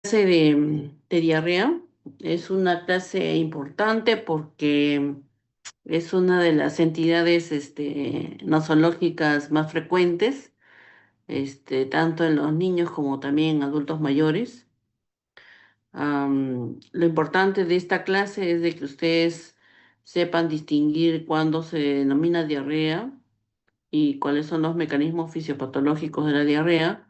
Clase de diarrea es una clase importante porque es una de las entidades nosológicas más frecuentes, tanto en los niños como también en adultos mayores. Lo importante de esta clase es de que ustedes sepan distinguir cuándo se denomina diarrea y cuáles son los mecanismos fisiopatológicos de la diarrea,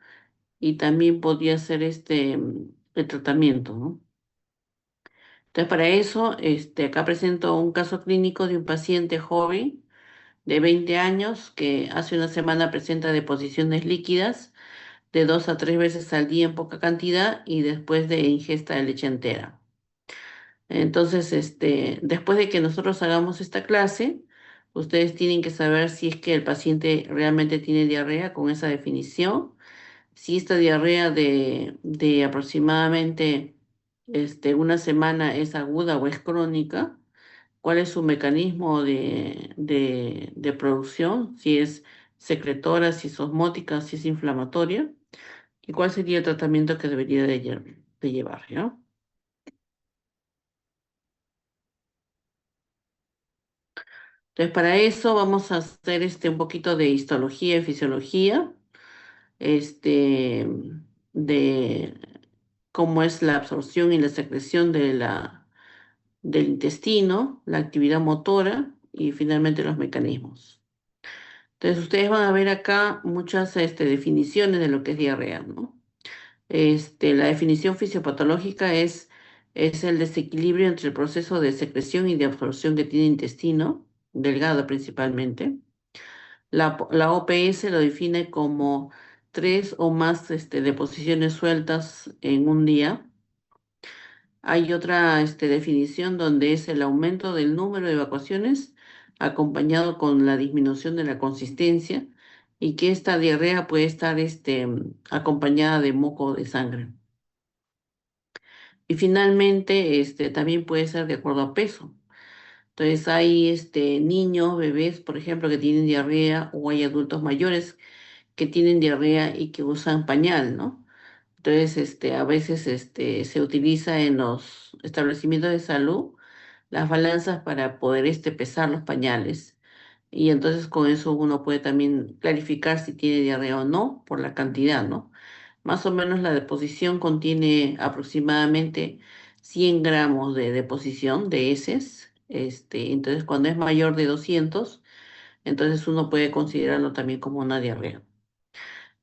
y también podría ser el tratamiento, ¿no? Entonces, para eso, acá presento un caso clínico de un paciente joven de 20 años que hace una semana presenta deposiciones líquidas de 2 a 3 veces al día en poca cantidad y después de ingesta de leche entera. Entonces, después de que nosotros hagamos esta clase, ustedes tienen que saber si es que el paciente realmente tiene diarrea con esa definición, si esta diarrea de aproximadamente una semana es aguda o es crónica, cuál es su mecanismo de producción, si es secretora, si es osmótica, si es inflamatoria, y cuál sería el tratamiento que debería de llevar, ¿ya? Entonces, para eso vamos a hacer un poquito de histología y fisiología, este, de cómo es la absorción y la secreción del intestino, la actividad motora y finalmente los mecanismos. Entonces, ustedes van a ver acá muchas definiciones de lo que es diarrea, ¿no? La definición fisiopatológica es el desequilibrio entre el proceso de secreción y de absorción que tiene el intestino, delgado principalmente. La OPS lo define como tres o más deposiciones sueltas en un día. Hay otra definición donde es el aumento del número de evacuaciones acompañado con la disminución de la consistencia, y que esta diarrea puede estar acompañada de moco de sangre. Y finalmente, también puede ser de acuerdo a peso. Entonces hay niños, bebés, por ejemplo, que tienen diarrea, o hay adultos mayores que tienen diarrea y que usan pañal, ¿no? Entonces, a veces se utiliza en los establecimientos de salud las balanzas para poder pesar los pañales. Y entonces con eso uno puede también clarificar si tiene diarrea o no por la cantidad, ¿no? Más o menos la deposición contiene aproximadamente 100 gramos de deposición de heces. Entonces, cuando es mayor de 200, entonces uno puede considerarlo también como una diarrea.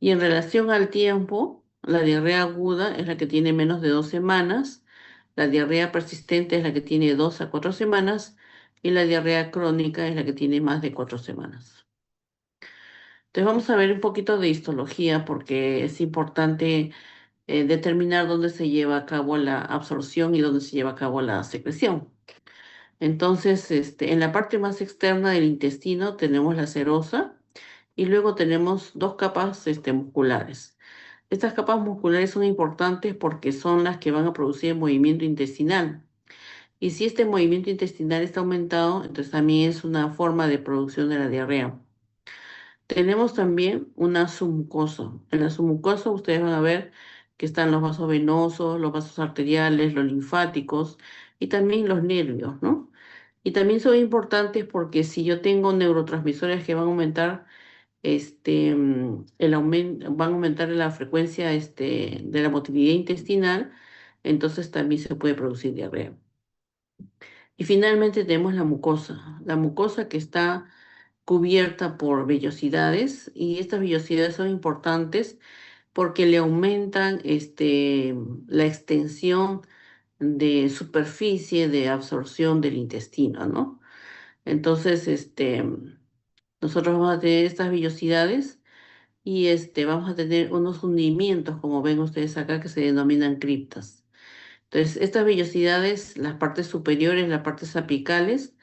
Y en relación al tiempo, la diarrea aguda es la que tiene menos de 2 semanas, la diarrea persistente es la que tiene 2 a 4 semanas, y la diarrea crónica es la que tiene más de 4 semanas. Entonces vamos a ver un poquito de histología porque es importante determinar dónde se lleva a cabo la absorción y dónde se lleva a cabo la secreción. Entonces, en la parte más externa del intestino tenemos la serosa y luego tenemos dos capas musculares. Estas capas musculares son importantes porque son las que van a producir el movimiento intestinal. Y si este movimiento intestinal está aumentado, entonces también es una forma de producción de la diarrea. Tenemos también una submucosa. En la submucosa ustedes van a ver que están los vasos venosos, los vasos arteriales, los linfáticos y también los nervios, ¿no? Y también son importantes porque si yo tengo neurotransmisores que van a aumentar van a aumentar la frecuencia de la motilidad intestinal, entonces también se puede producir diarrea. Y finalmente tenemos la mucosa que está cubierta por vellosidades, y estas vellosidades son importantes porque le aumentan la extensión de superficie de absorción del intestino, ¿no? Entonces, nosotros vamos a tener estas vellosidades y vamos a tener unos hundimientos, como ven ustedes acá, que se denominan criptas. Entonces, estas vellosidades, las partes superiores, las partes apicales,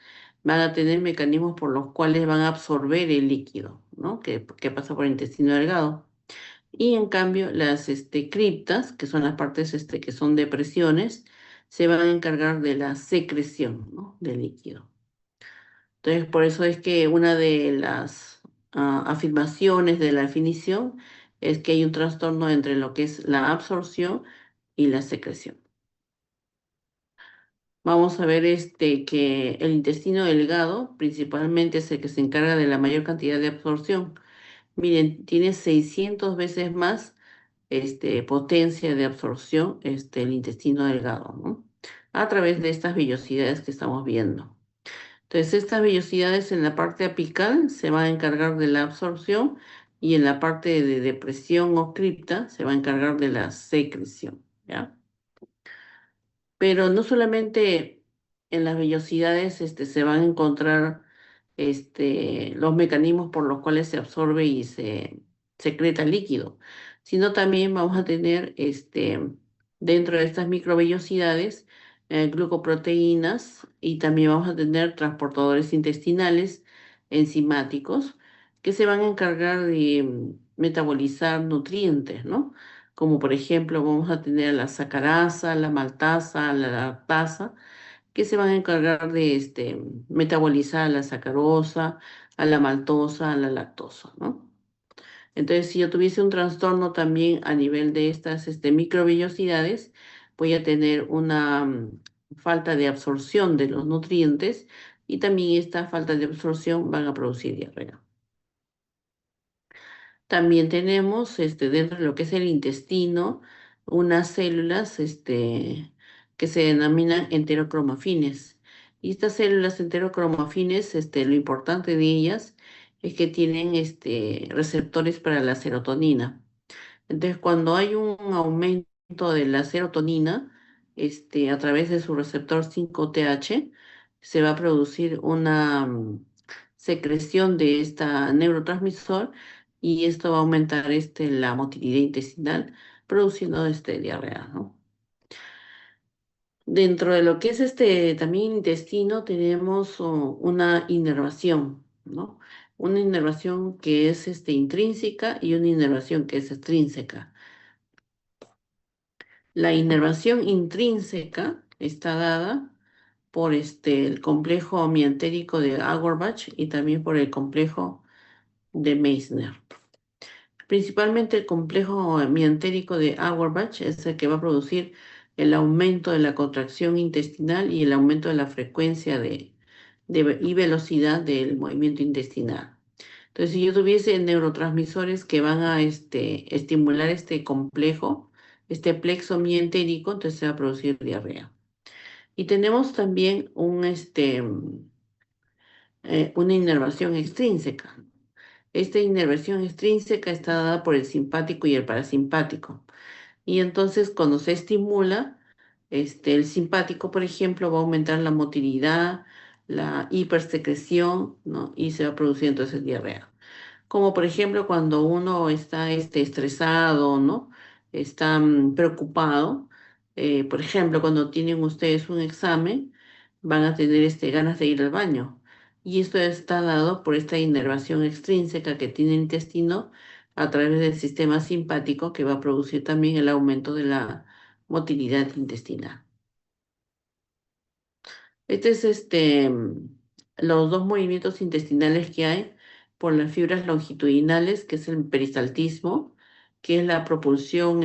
van a tener mecanismos por los cuales van a absorber el líquido, ¿no? Que pasa por el intestino delgado. Y en cambio, las criptas, que son las partes que son depresiones, se van a encargar de la secreción, ¿no? Del líquido. Entonces, por eso es que una de las afirmaciones de la definición es que hay un trastorno entre lo que es la absorción y la secreción. Vamos a ver que el intestino delgado principalmente es el que se encarga de la mayor cantidad de absorción. Miren, tiene 600 veces más potencia de absorción el intestino delgado, ¿no? A través de estas vellosidades que estamos viendo. Entonces, estas vellosidades en la parte apical se van a encargar de la absorción y en la parte de depresión o cripta se va a encargar de la secreción, ¿ya? Pero no solamente en las vellosidades se van a encontrar los mecanismos por los cuales se absorbe y se secreta el líquido, sino también vamos a tener dentro de estas microvellosidades glucoproteínas y también vamos a tener transportadores intestinales enzimáticos que se van a encargar de metabolizar nutrientes, ¿no? Como por ejemplo vamos a tener la sacarasa, la maltasa, la lactasa, que se van a encargar de metabolizar a la sacarosa, a la maltosa, a la lactosa, ¿no? Entonces, si yo tuviese un trastorno también a nivel de estas microvellosidades, voy a tener una falta de absorción de los nutrientes y también esta falta de absorción van a producir diarrea. También tenemos dentro de lo que es el intestino unas células que se denominan enterocromafines. Y estas células enterocromafines, lo importante de ellas es que tienen receptores para la serotonina. Entonces, cuando hay un aumento de la serotonina, a través de su receptor 5-TH, se va a producir una secreción de esta neurotransmisor y esto va a aumentar la motilidad intestinal, produciendo diarrea, ¿no? Dentro de lo que es también intestino, tenemos una inervación, ¿no? Una inervación que es intrínseca y una inervación que es extrínseca. La inervación intrínseca está dada por el complejo miantérico de Auerbach y también por el complejo de Meissner. Principalmente el complejo miantérico de Auerbach es el que va a producir el aumento de la contracción intestinal y el aumento de la frecuencia y velocidad del movimiento intestinal. Entonces, si yo tuviese neurotransmisores que van a estimular este complejo, este plexo mientérico, entonces se va a producir diarrea. Y tenemos también una inervación extrínseca. Esta inervación extrínseca está dada por el simpático y el parasimpático. Y entonces cuando se estimula, el simpático, por ejemplo, va a aumentar la motilidad, la hipersecreción, ¿no? Y se va a producir entonces diarrea. Como por ejemplo cuando uno está estresado, ¿no? Está preocupado. Por ejemplo, cuando tienen ustedes un examen, van a tener ganas de ir al baño. Y esto está dado por esta inervación extrínseca que tiene el intestino a través del sistema simpático que va a producir también el aumento de la motilidad intestinal. Este es los dos movimientos intestinales que hay por las fibras longitudinales, que es el peristaltismo, que es la propulsión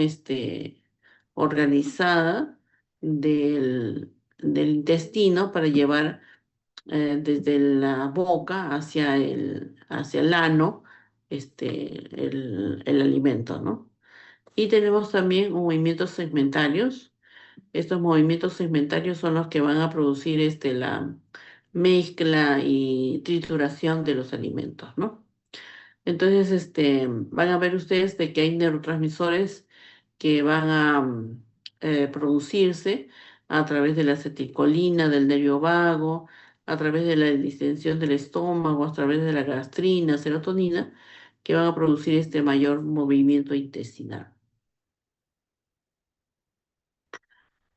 organizada del intestino para llevar desde la boca hacia el ano el alimento, ¿no? Y tenemos también movimientos segmentarios. Estos movimientos segmentarios son los que van a producir la mezcla y trituración de los alimentos, ¿no? Entonces, van a ver ustedes de que hay neurotransmisores que van a producirse a través de la acetilcolina, del nervio vago, a través de la distensión del estómago, a través de la gastrina, serotonina, que van a producir este mayor movimiento intestinal.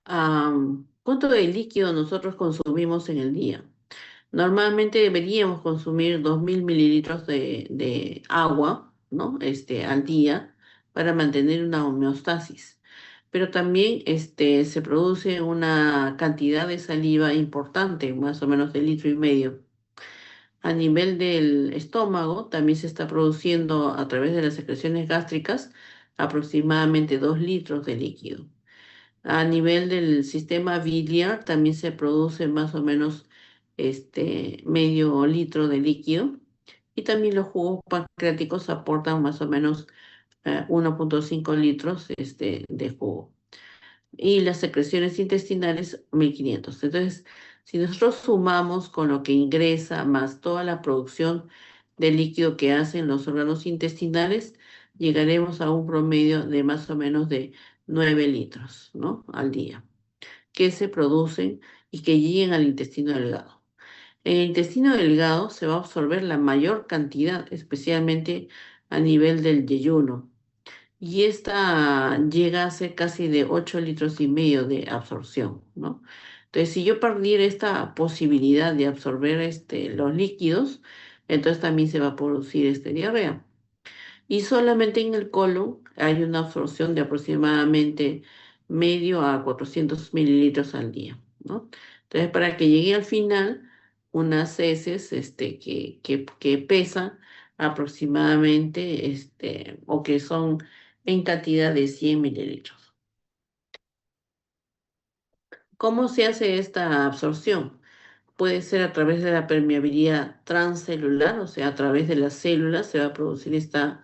¿Cuánto de líquido nosotros consumimos en el día? Normalmente deberíamos consumir 2000 mililitros de agua, ¿no? Al día para mantener una homeostasis. Pero también se produce una cantidad de saliva importante, más o menos de 1,5 litros. A nivel del estómago, también se está produciendo a través de las secreciones gástricas aproximadamente 2 litros de líquido. A nivel del sistema biliar también se produce más o menos medio litro de líquido y también los jugos pancreáticos aportan más o menos 1,5 litros de jugo y las secreciones intestinales 1.500. Entonces, si nosotros sumamos con lo que ingresa más toda la producción de líquido que hacen los órganos intestinales, llegaremos a un promedio de más o menos de 9 litros, ¿no? Al día, que se producen y que lleguen al intestino delgado. En el intestino delgado se va a absorber la mayor cantidad, especialmente a nivel del yeyuno, y esta llega a ser casi de 8 litros y medio de absorción, ¿no? Entonces, si yo perdiera esta posibilidad de absorber los líquidos, entonces también se va a producir diarrea. Y solamente en el colon hay una absorción de aproximadamente medio a 400 mililitros al día, ¿no? Entonces, para que llegue al final, unas heces que pesan aproximadamente, o que son en cantidad de 100 mililitros. ¿Cómo se hace esta absorción? Puede ser a través de la permeabilidad transcelular, o sea, a través de las células se va a producir esta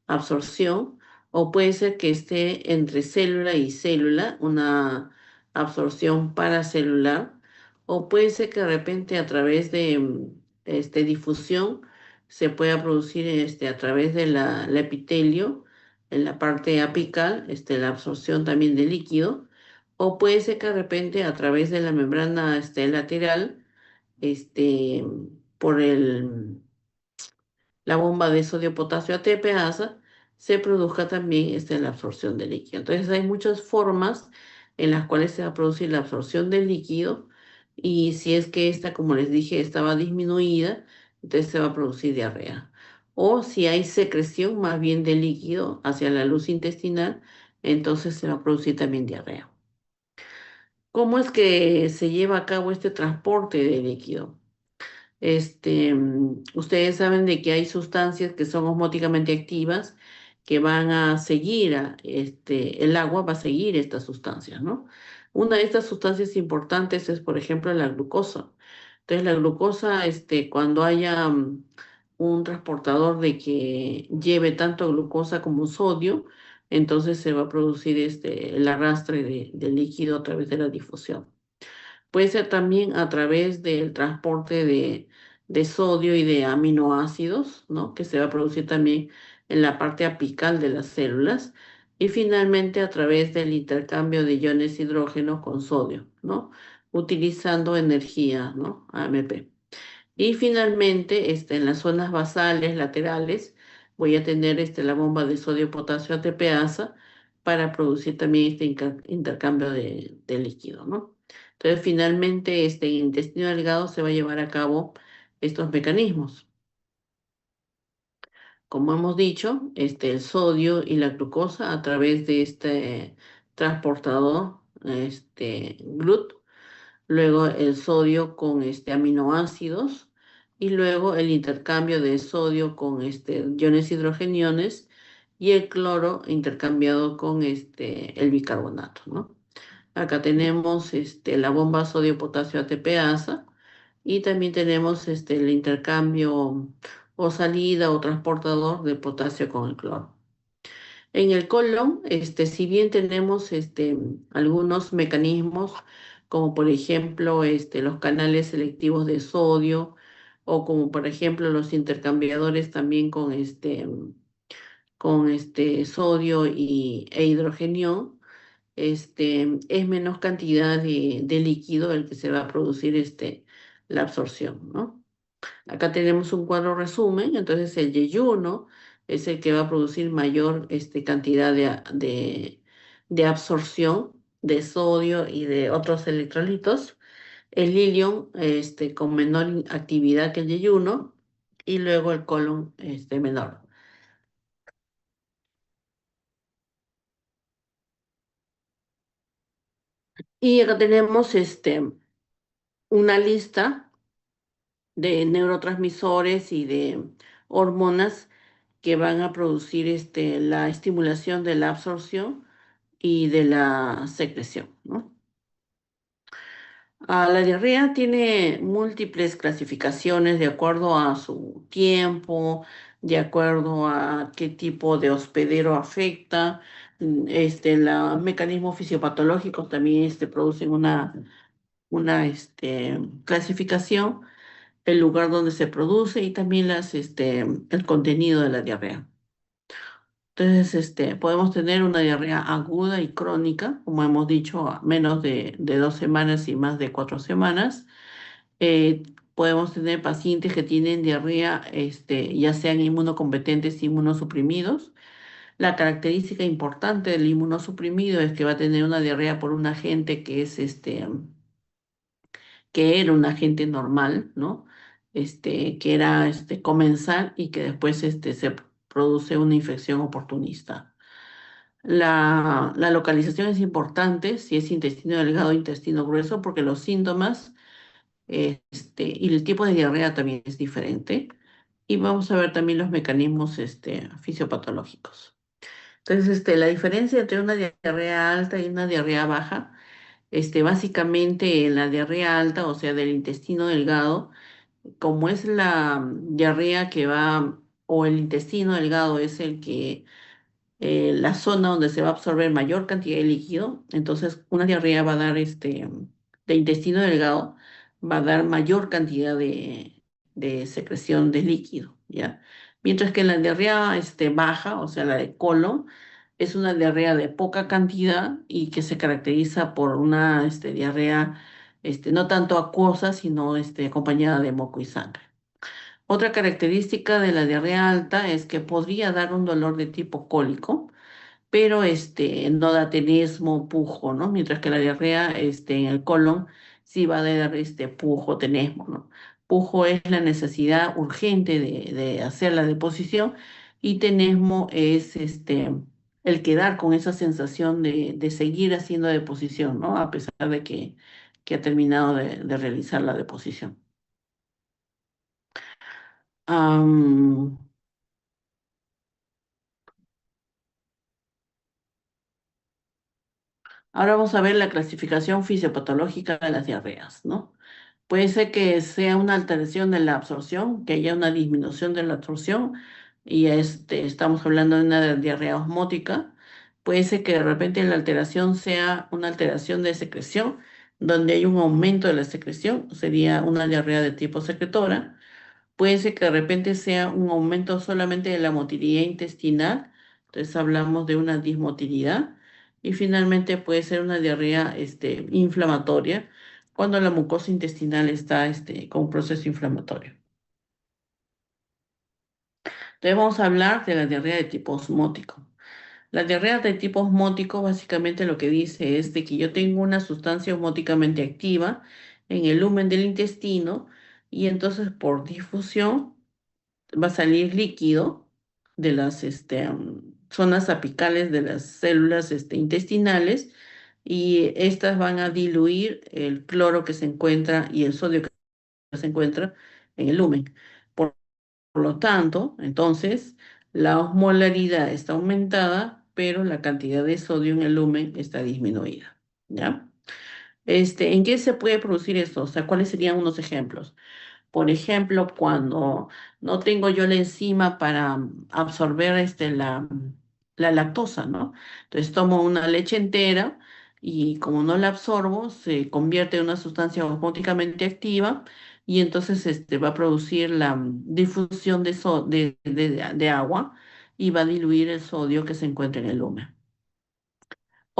absorción, o puede ser que esté entre célula y célula, una absorción paracelular, o puede ser que de repente a través de difusión se pueda producir a través de la epitelio, en la parte apical, la absorción también de líquido, o puede ser que de repente a través de la membrana lateral, este, por la bomba de sodio-potasio ATPasa, se produzca también la absorción de líquido. Entonces hay muchas formas en las cuales se va a producir la absorción del líquido y si es que esta, como les dije, estaba disminuida, entonces se va a producir diarrea. O si hay secreción más bien de líquido hacia la luz intestinal, entonces se va a producir también diarrea. ¿Cómo es que se lleva a cabo este transporte de líquido? Ustedes saben de que hay sustancias que son osmóticamente activas que van a seguir, el agua va a seguir estas sustancias, ¿no? Una de estas sustancias importantes es, por ejemplo, la glucosa. Entonces, la glucosa, cuando haya un transportador de que lleve tanto glucosa como sodio, entonces se va a producir el arrastre de líquido a través de la difusión. Puede ser también a través del transporte de sodio y de aminoácidos, ¿no? Que se va a producir también en la parte apical de las células. Y finalmente a través del intercambio de iones hidrógeno con sodio, ¿no? Utilizando energía, ¿no? AMP. Y finalmente, en las zonas basales, laterales, voy a tener la bomba de sodio-potasio ATPasa para producir también este intercambio de líquido, ¿no? Entonces, finalmente, en el intestino delgado se va a llevar a cabo estos mecanismos. Como hemos dicho, el sodio y la glucosa a través de este transportador, GLUT, luego el sodio con aminoácidos y luego el intercambio de sodio con iones hidrogeniones y el cloro intercambiado con el bicarbonato, ¿no? Acá tenemos la bomba sodio-potasio ATPasa y también tenemos el intercambio o salida o transportador de potasio con el cloro. En el colon, si bien tenemos algunos mecanismos, como por ejemplo los canales selectivos de sodio, o como por ejemplo los intercambiadores también con sodio e hidrogenio, es menos cantidad de líquido el que se va a producir la absorción, ¿no? Acá tenemos un cuadro resumen, entonces el yeyuno es el que va a producir mayor cantidad de absorción de sodio y de otros electrolitos. El ilion con menor actividad que el yeyuno y luego el colon menor. Y acá tenemos una lista de neurotransmisores y de hormonas que van a producir la estimulación de la absorción y de la secreción, ¿no? La diarrea tiene múltiples clasificaciones de acuerdo a su tiempo, de acuerdo a qué tipo de hospedero afecta. Los mecanismos fisiopatológicos también producen una clasificación, el lugar donde se produce y también el contenido de la diarrea. Entonces, podemos tener una diarrea aguda y crónica, como hemos dicho, a menos de 2 semanas y más de 4 semanas. Podemos tener pacientes que tienen diarrea, ya sean inmunocompetentes, inmunosuprimidos. La característica importante del inmunosuprimido es que va a tener una diarrea por un agente que era un agente normal, ¿no? Que era comensal y que después se produce una infección oportunista. La localización es importante si es intestino delgado o intestino grueso, porque los síntomas y el tipo de diarrea también es diferente. Y vamos a ver también los mecanismos fisiopatológicos. Entonces, la diferencia entre una diarrea alta y una diarrea baja, básicamente en la diarrea alta, o sea, del intestino delgado, como es la diarrea que va, o el intestino delgado es el que la zona donde se va a absorber mayor cantidad de líquido, entonces una diarrea va a dar de intestino delgado, va a dar mayor cantidad de secreción de líquido, ¿ya? Mientras que la diarrea baja, o sea, la de colon, es una diarrea de poca cantidad y que se caracteriza por una diarrea no tanto acuosa, sino acompañada de moco y sangre. Otra característica de la diarrea alta es que podría dar un dolor de tipo cólico, pero no da tenesmo, pujo, ¿no? Mientras que la diarrea en el colon sí va a dar pujo, tenesmo, ¿no? Pujo es la necesidad urgente de hacer la deposición y tenesmo es el quedar con esa sensación de seguir haciendo deposición, ¿no? A pesar de que ha terminado de realizar la deposición. Am, Ahora vamos a ver la clasificación fisiopatológica de las diarreas, ¿no? Puede ser que sea una alteración de la absorción, que haya una disminución de la absorción, y estamos hablando de una diarrea osmótica. Puede ser que de repente la alteración sea una alteración de secreción, donde hay un aumento de la secreción, sería una diarrea de tipo secretora. Puede ser que de repente sea un aumento solamente de la motilidad intestinal, entonces hablamos de una dismotilidad. Y finalmente puede ser una diarrea inflamatoria, cuando la mucosa intestinal está con un proceso inflamatorio. Entonces vamos a hablar de la diarrea de tipo osmótico. La diarrea de tipo osmótico básicamente lo que dice es de que yo tengo una sustancia osmóticamente activa en el lumen del intestino y entonces por difusión va a salir líquido de las zonas apicales de las células intestinales, y estas van a diluir el cloro que se encuentra y el sodio que se encuentra en el lumen. Por, por lo tanto, entonces, la osmolaridad está aumentada, pero la cantidad de sodio en el lumen está disminuida. ¿Ya? ¿En qué se puede producir esto? O sea, ¿cuáles serían unos ejemplos? Por ejemplo, cuando no tengo yo la enzima para absorber la lactosa, ¿no? Entonces tomo una leche entera y como no la absorbo, se convierte en una sustancia osmóticamente activa y entonces va a producir la difusión de agua y va a diluir el sodio que se encuentra en el lumen.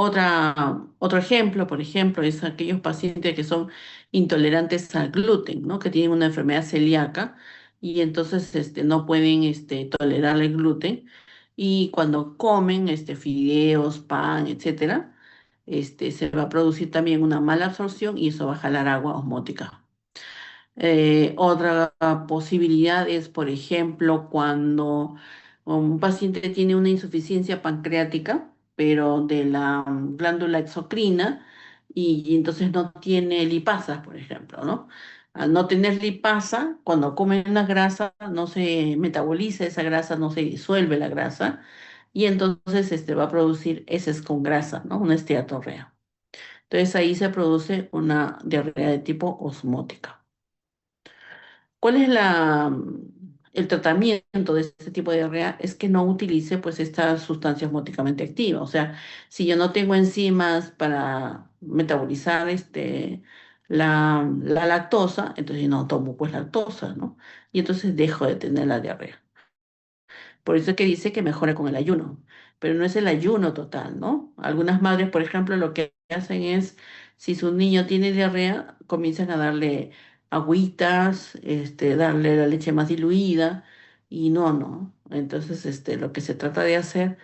Otro ejemplo, por ejemplo, es aquellos pacientes que son intolerantes al gluten, ¿no? Que tienen una enfermedad celíaca y entonces no pueden tolerar el gluten, y cuando comen fideos, pan, etcétera, se va a producir también una mala absorción y eso va a jalar agua osmótica. Otra posibilidad es, por ejemplo, cuando un paciente tiene una insuficiencia pancreática, pero de la glándula exocrina, y entonces no tiene lipasas, por ejemplo, ¿no? Al no tener lipasa, cuando come una grasa, no se metaboliza esa grasa, no se disuelve la grasa, y entonces va a producir heces con grasa, ¿no? Una esteatorrea. Entonces ahí se produce una diarrea de tipo osmótica. ¿Cuál es el tratamiento de este tipo de diarrea? Es que no utilice pues esta sustancia osmóticamente activa. O sea, si yo no tengo enzimas para metabolizar la lactosa, entonces yo no tomo pues lactosa, ¿no? Y entonces dejo de tener la diarrea. Por eso es que dice que mejora con el ayuno, pero no es el ayuno total, ¿no? Algunas madres, por ejemplo, lo que hacen es, si su niño tiene diarrea, comienzan a darle agüitas, darle la leche más diluida, y no. Entonces, lo que se trata de hacer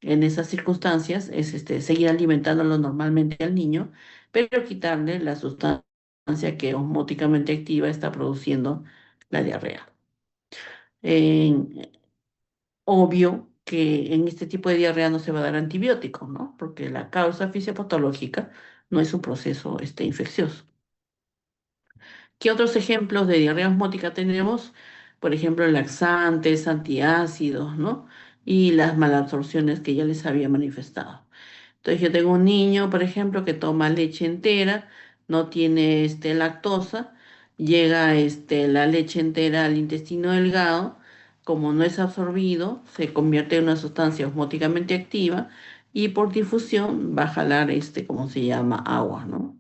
en esas circunstancias es, seguir alimentándolo normalmente al niño, pero quitarle la sustancia que osmóticamente activa está produciendo la diarrea. Obvio que en este tipo de diarrea no se va a dar antibiótico, ¿no? Porque la causa fisiopatológica no es un proceso infeccioso. ¿Qué otros ejemplos de diarrea osmótica tenemos? Por ejemplo, laxantes, antiácidos, ¿no? Y las malabsorciones que ya les había manifestado. Entonces yo tengo un niño, por ejemplo, que toma leche entera, no tiene lactosa, llega la leche entera al intestino delgado, como no es absorbido, se convierte en una sustancia osmóticamente activa y por difusión va a jalar ¿cómo se llama? Agua, ¿no?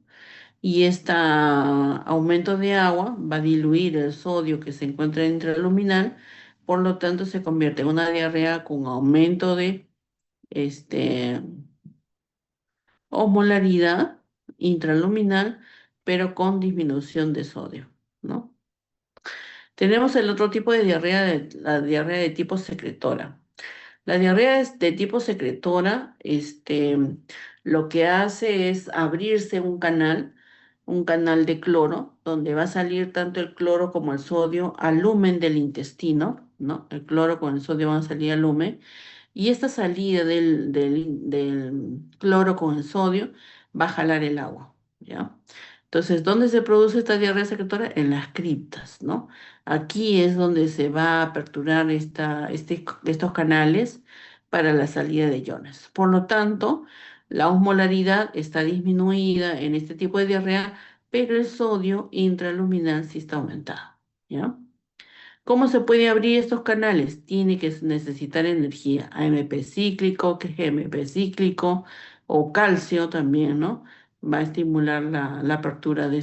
Y este aumento de agua va a diluir el sodio que se encuentra intraluminal, por lo tanto se convierte en una diarrea con aumento de este osmolaridad intraluminal, pero con disminución de sodio, ¿no? Tenemos el otro tipo de diarrea, la diarrea de tipo secretora. La diarrea es de tipo secretora, lo que hace es abrirse un canal de cloro, donde va a salir tanto el cloro como el sodio al lumen del intestino, ¿no? El cloro con el sodio van a salir al lumen y esta salida del cloro con el sodio va a jalar el agua, ¿ya? Entonces, ¿dónde se produce esta diarrea secretora? En las criptas, ¿no? Aquí es donde se va a aperturar estos canales para la salida de iones. Por lo tanto, la osmolaridad está disminuida en este tipo de diarrea, pero el sodio intraluminal sí está aumentado, ¿ya? ¿Cómo se puede abrir estos canales? Tiene que necesitar energía, AMP cíclico, que es GMP cíclico, o calcio también, ¿no? Va a estimular la apertura de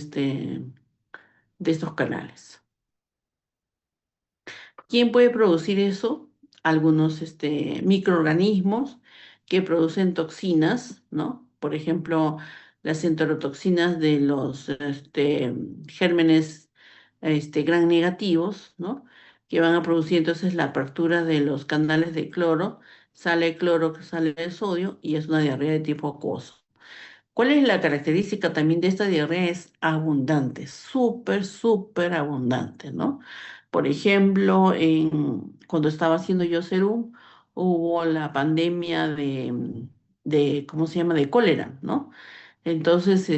estos canales. ¿Quién puede producir eso? Algunos microorganismos que producen toxinas, ¿no? Por ejemplo, las enterotoxinas de los gérmenes gram negativos, ¿no? Que van a producir entonces la apertura de los canales de cloro, sale el cloro, sale el sodio y es una diarrea de tipo acuoso. ¿Cuál es la característica también de esta diarrea? Es abundante, súper abundante, ¿no? Por ejemplo, cuando estaba haciendo yo serum, hubo la pandemia ¿cómo se llama? De cólera, ¿no? Entonces,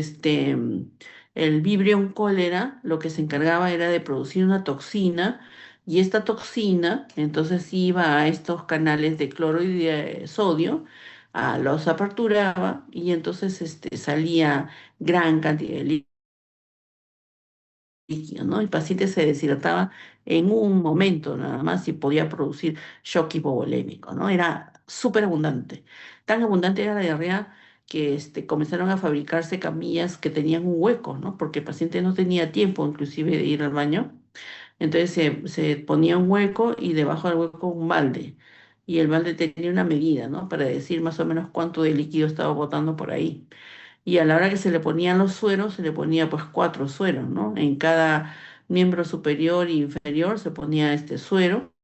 el Vibrio cólera lo que se encargaba era de producir una toxina y esta toxina entonces iba a estos canales de cloro y de sodio, los aperturaba y entonces salía gran cantidad de líquido, ¿no? El paciente se deshidrataba en un momento nada más y podía producir shock hipovolémico, ¿no? Era súper abundante. Tan abundante era la diarrea que comenzaron a fabricarse camillas que tenían un hueco, ¿no? Porque el paciente no tenía tiempo inclusive de ir al baño. Entonces se ponía un hueco y debajo del hueco un balde. Y el balde tenía una medida, ¿no? Para decir más o menos cuánto de líquido estaba botando por ahí. Y a la hora que se le ponían los sueros, se le ponía pues 4 sueros, ¿no? En cada miembro superior e inferior se ponía este suero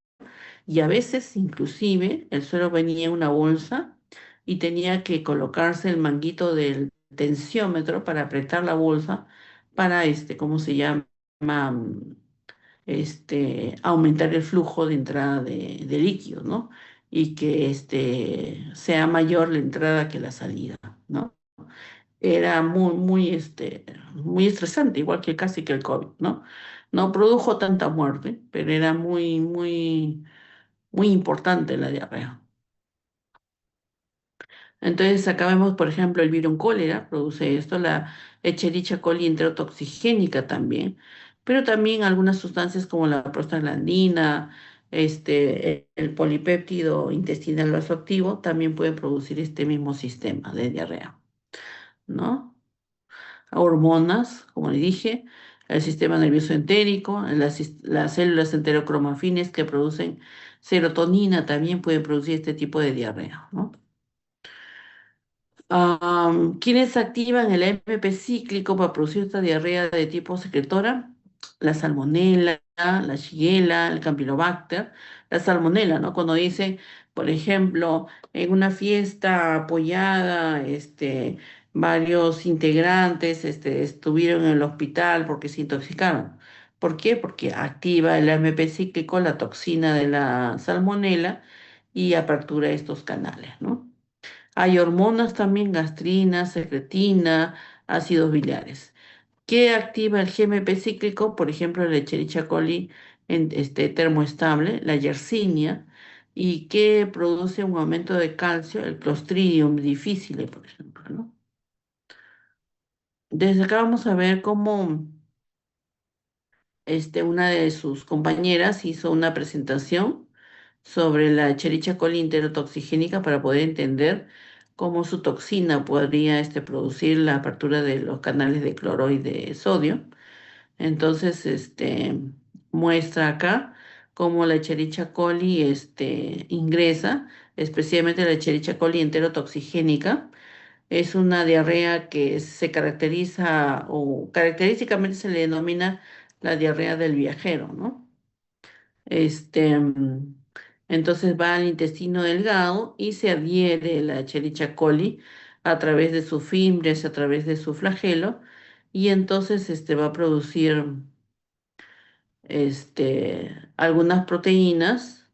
y a veces inclusive el suero venía en una bolsa y tenía que colocarse el manguito del tensiómetro para apretar la bolsa para ¿cómo se llama? Mm, Aumentar el flujo de entrada de líquido, ¿no? Y que sea mayor la entrada que la salida, ¿no? Era muy estresante, igual que casi que el COVID, ¿no? No produjo tanta muerte, pero era muy importante la diarrea. Entonces, acá vemos, por ejemplo, el virus cólera, produce esto, la Escherichia coli enterotoxigénica también, pero también algunas sustancias como la prostaglandina, el polipéptido intestinal vasoactivo también pueden producir este mismo sistema de diarrea, ¿no? Hormonas, como le dije, el sistema nervioso entérico, las células enterocromafines que producen serotonina también pueden producir este tipo de diarrea, ¿no? ¿Quiénes activan el AMP cíclico para producir esta diarrea de tipo secretora? La salmonela, la shigella, el campylobacter. La salmonela, ¿no? Cuando dice, por ejemplo, en una fiesta apoyada, varios integrantes, estuvieron en el hospital porque se intoxicaron. ¿Por qué? Porque activa el AMP cíclico, la toxina de la salmonela y apertura estos canales, ¿no? Hay hormonas también, gastrina, secretina, ácidos biliares. ¿Qué activa el GMP cíclico? Por ejemplo, el Escherichia coli termoestable, la yersinia, y que produce un aumento de calcio, el Clostridium difficile, por ejemplo, ¿no? Desde acá vamos a ver cómo una de sus compañeras hizo una presentación sobre la Escherichia coli enterotoxigénica para poder entender cómo su toxina podría producir la apertura de los canales de cloro y de sodio. Entonces, muestra acá cómo la Escherichia coli ingresa, especialmente la Escherichia coli enterotoxigénica. Es una diarrea que se caracteriza o característicamente se le denomina la diarrea del viajero, ¿no? Este, mm, entonces va al intestino delgado y se adhiere la Escherichia coli a través de sus fimbres, a través de su flagelo, y entonces va a producir algunas proteínas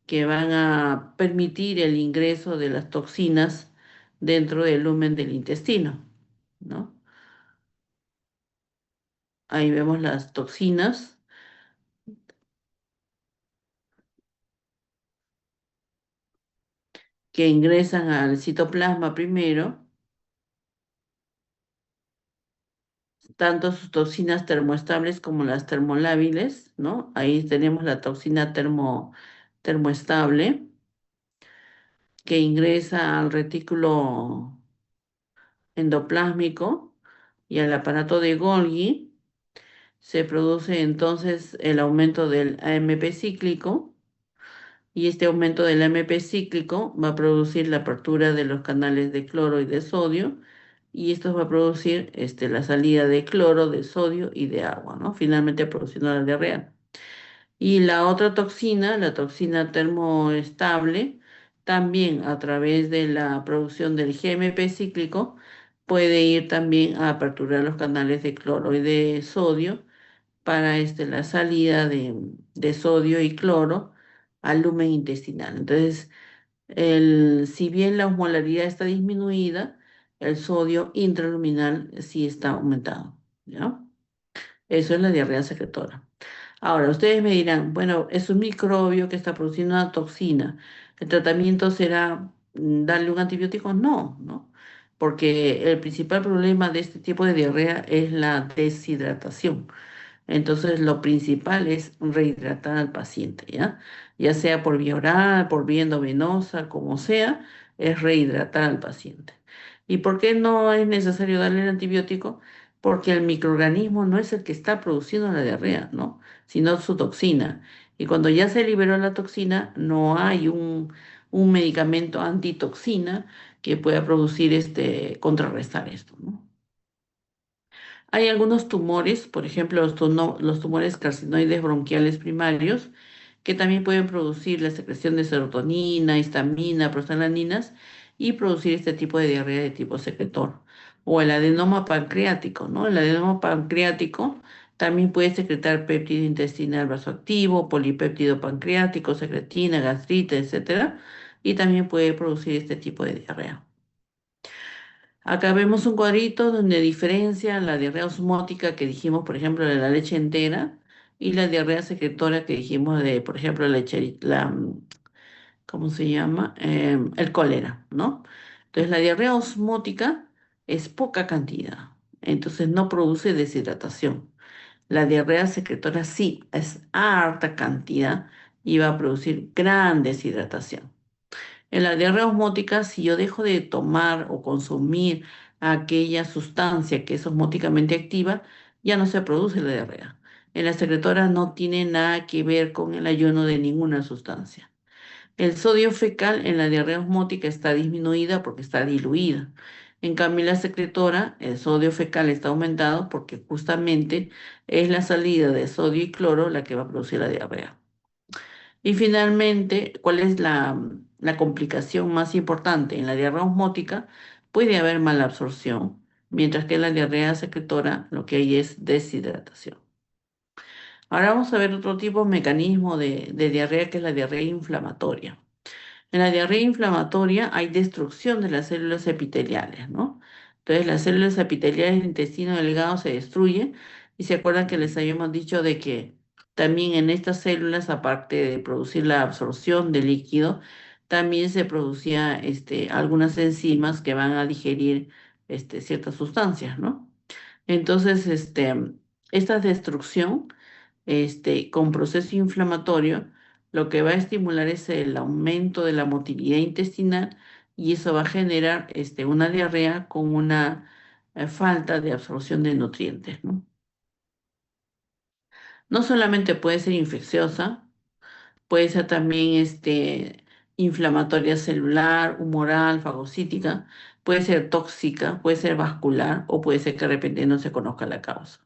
que van a permitir el ingreso de las toxinas dentro del lumen del intestino, ¿no? Ahí vemos las toxinas que ingresan al citoplasma primero, tanto sus toxinas termoestables como las termolábiles, ¿no? Ahí tenemos la toxina termoestable que ingresa al retículo endoplásmico y al aparato de Golgi. Se produce entonces el aumento del AMP cíclico y este aumento del AMP cíclico va a producir la apertura de los canales de cloro y de sodio y esto va a producir la salida de cloro, de sodio y de agua, ¿no? Finalmente produciendo la diarrea. Y la otra toxina, la toxina termoestable, también a través de la producción del GMP cíclico, puede ir también a aperturar los canales de cloro y de sodio para la salida de sodio y cloro al lumen intestinal. Entonces, si bien la osmolaridad está disminuida, el sodio intraluminal sí está aumentado, ¿ya? Eso es la diarrea secretora. Ahora, ustedes me dirán, bueno, es un microbio que está produciendo una toxina. ¿El tratamiento será darle un antibiótico? No, ¿no? Porque el principal problema de este tipo de diarrea es la deshidratación. Entonces, lo principal es rehidratar al paciente, ¿ya? Ya sea por vía oral, por vía endovenosa, como sea, es rehidratar al paciente. ¿Y por qué no es necesario darle el antibiótico? Porque el microorganismo no es el que está produciendo la diarrea, ¿no? Sino su toxina. Y cuando ya se liberó la toxina, no hay un medicamento antitoxina que pueda producir contrarrestar esto, ¿no? Hay algunos tumores, por ejemplo, los tumores carcinoides bronquiales primarios, que también pueden producir la secreción de serotonina, histamina, prostaglandinas y producir este tipo de diarrea de tipo secretor. O el adenoma pancreático, ¿no? El adenoma pancreático también puede secretar péptido intestinal vasoactivo, polipéptido pancreático, secretina, gastritis, etcétera, y también puede producir este tipo de diarrea. Acá vemos un cuadrito donde diferencia la diarrea osmótica que dijimos, por ejemplo, de la leche entera y la diarrea secretora que dijimos de, por ejemplo, ¿cómo se llama? El cólera, ¿no? Entonces, la diarrea osmótica es poca cantidad, entonces no produce deshidratación. La diarrea secretora sí es harta cantidad y va a producir gran deshidratación. En la diarrea osmótica, si yo dejo de tomar o consumir aquella sustancia que es osmóticamente activa, ya no se produce la diarrea. En la secretora no tiene nada que ver con el ayuno de ninguna sustancia. El sodio fecal en la diarrea osmótica está disminuida porque está diluida. En cambio, en la secretora, el sodio fecal está aumentado porque justamente es la salida de sodio y cloro la que va a producir la diarrea. Y finalmente, ¿cuál es la complicación más importante? En la diarrea osmótica puede haber mala absorción, mientras que en la diarrea secretora lo que hay es deshidratación. Ahora vamos a ver otro tipo de mecanismo de diarrea, que es la diarrea inflamatoria. En la diarrea inflamatoria hay destrucción de las células epiteliales, ¿no? Entonces las células epiteliales del intestino delgado se destruyen y se acuerdan que les habíamos dicho de que también en estas células, aparte de producir la absorción de líquido, también se producía algunas enzimas que van a digerir ciertas sustancias, ¿no? Entonces, esta destrucción con proceso inflamatorio, lo que va a estimular es el aumento de la motilidad intestinal y eso va a generar una diarrea con una falta de absorción de nutrientes, ¿no? No solamente puede ser infecciosa, puede ser también inflamatoria celular, humoral, fagocítica, puede ser tóxica, puede ser vascular o puede ser que de repente no se conozca la causa.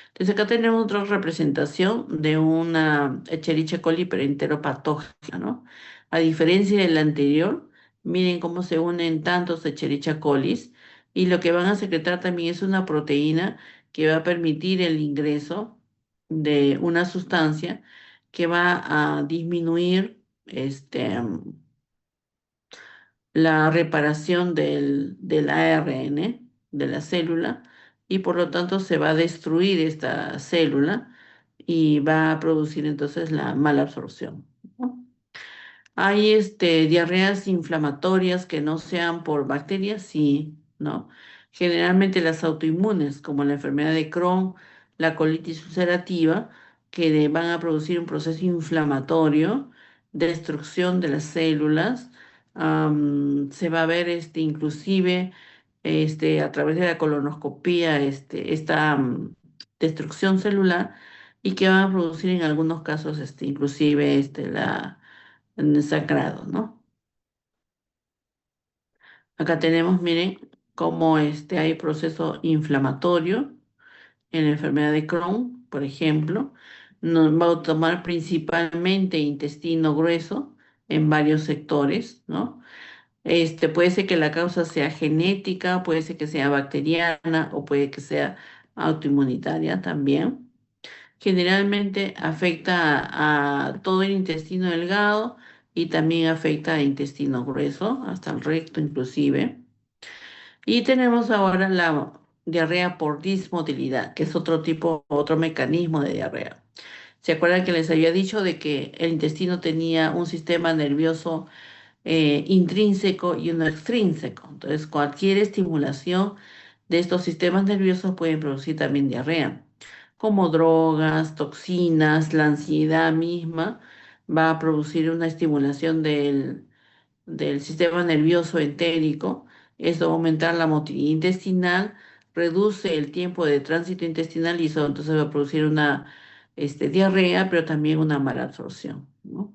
Entonces acá tenemos otra representación de una Escherichia coli pero enteropatógena, ¿no? A diferencia del anterior, miren cómo se unen tantos Escherichia colis y lo que van a secretar también es una proteína que va a permitir el ingreso de una sustancia que va a disminuir la reparación del ARN de la célula y por lo tanto se va a destruir esta célula y va a producir entonces la mala absorción, ¿no? Hay diarreas inflamatorias que no sean por bacterias, sí, ¿no? Generalmente las autoinmunes, como la enfermedad de Crohn, la colitis ulcerativa, que van a producir un proceso inflamatorio, destrucción de las células. Se va a ver inclusive a través de la colonoscopía esta destrucción celular y que va a producir en algunos casos inclusive en el sangrado, ¿no? Acá tenemos, miren, cómo hay proceso inflamatorio en la enfermedad de Crohn, por ejemplo. Nos va a tomar principalmente intestino grueso en varios sectores, ¿no? Puede ser que la causa sea genética, puede ser que sea bacteriana o puede que sea autoinmunitaria también. Generalmente afecta a todo el intestino delgado y también afecta al intestino grueso, hasta el recto inclusive. Y tenemos ahora la diarrea por dismotilidad, que es otro tipo, otro mecanismo de diarrea. ¿Se acuerdan que les había dicho de que el intestino tenía un sistema nervioso intrínseco y uno extrínseco? Entonces, cualquier estimulación de estos sistemas nerviosos puede producir también diarrea, como drogas, toxinas, la ansiedad misma va a producir una estimulación del sistema nervioso entérico. Esto va a aumentar la motilidad intestinal, reduce el tiempo de tránsito intestinal y eso entonces va a producir una diarrea, pero también una mala absorción, ¿no?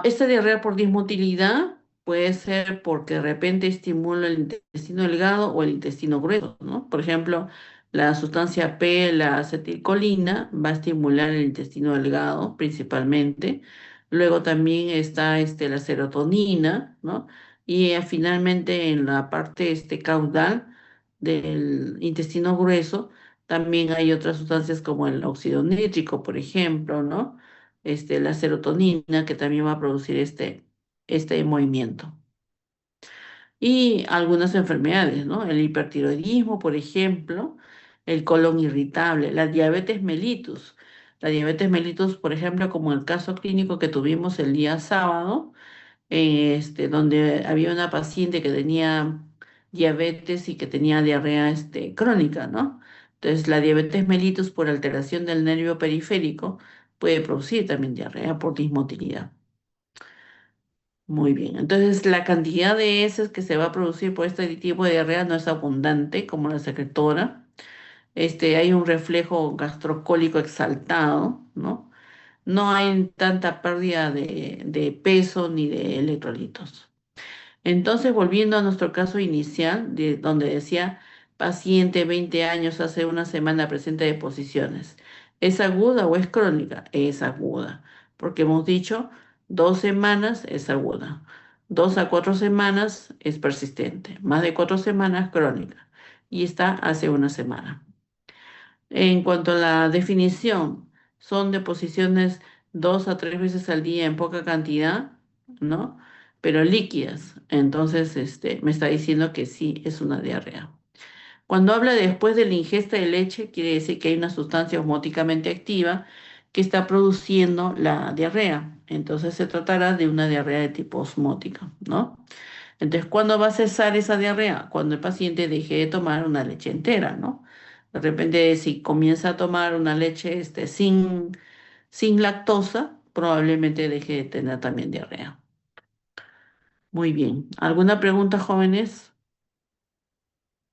Esta diarrea por dismotilidad puede ser porque de repente estimula el intestino delgado o el intestino grueso, ¿no? Por ejemplo, la sustancia P, la acetilcolina, va a estimular el intestino delgado principalmente. Luego también está la serotonina, ¿no? Y finalmente en la parte caudal del intestino grueso también hay otras sustancias como el óxido nítrico, por ejemplo, ¿no? La serotonina que también va a producir este movimiento. Y algunas enfermedades, ¿no? El hipertiroidismo, por ejemplo, el colon irritable, la diabetes mellitus. La diabetes mellitus, por ejemplo, como el caso clínico que tuvimos el día sábado, donde había una paciente que tenía diabetes y que tenía diarrea crónica, ¿no? Entonces, la diabetes mellitus por alteración del nervio periférico puede producir también diarrea por dismotilidad. Muy bien, entonces la cantidad de heces que se va a producir por este tipo de diarrea no es abundante como la secretora. Hay un reflejo gastrocólico exaltado, ¿no? No hay tanta pérdida de peso ni de electrolitos. Entonces, volviendo a nuestro caso inicial, donde decía paciente 20 años hace una semana presenta deposiciones. ¿Es aguda o es crónica? Es aguda, porque hemos dicho 2 semanas es aguda, 2 a 4 semanas es persistente, más de 4 semanas crónica y está hace una semana. En cuanto a la definición, son deposiciones 2 a 3 veces al día en poca cantidad, ¿no? Pero líquidas. Entonces, me está diciendo que sí es una diarrea. Cuando habla de después de la ingesta de leche, quiere decir que hay una sustancia osmóticamente activa que está produciendo la diarrea. Entonces se tratará de una diarrea de tipo osmótica, ¿no? Entonces, ¿cuándo va a cesar esa diarrea? Cuando el paciente deje de tomar una leche entera, ¿no? De repente, si comienza a tomar una leche sin lactosa, probablemente deje de tener también diarrea. Muy bien. ¿Alguna pregunta, jóvenes?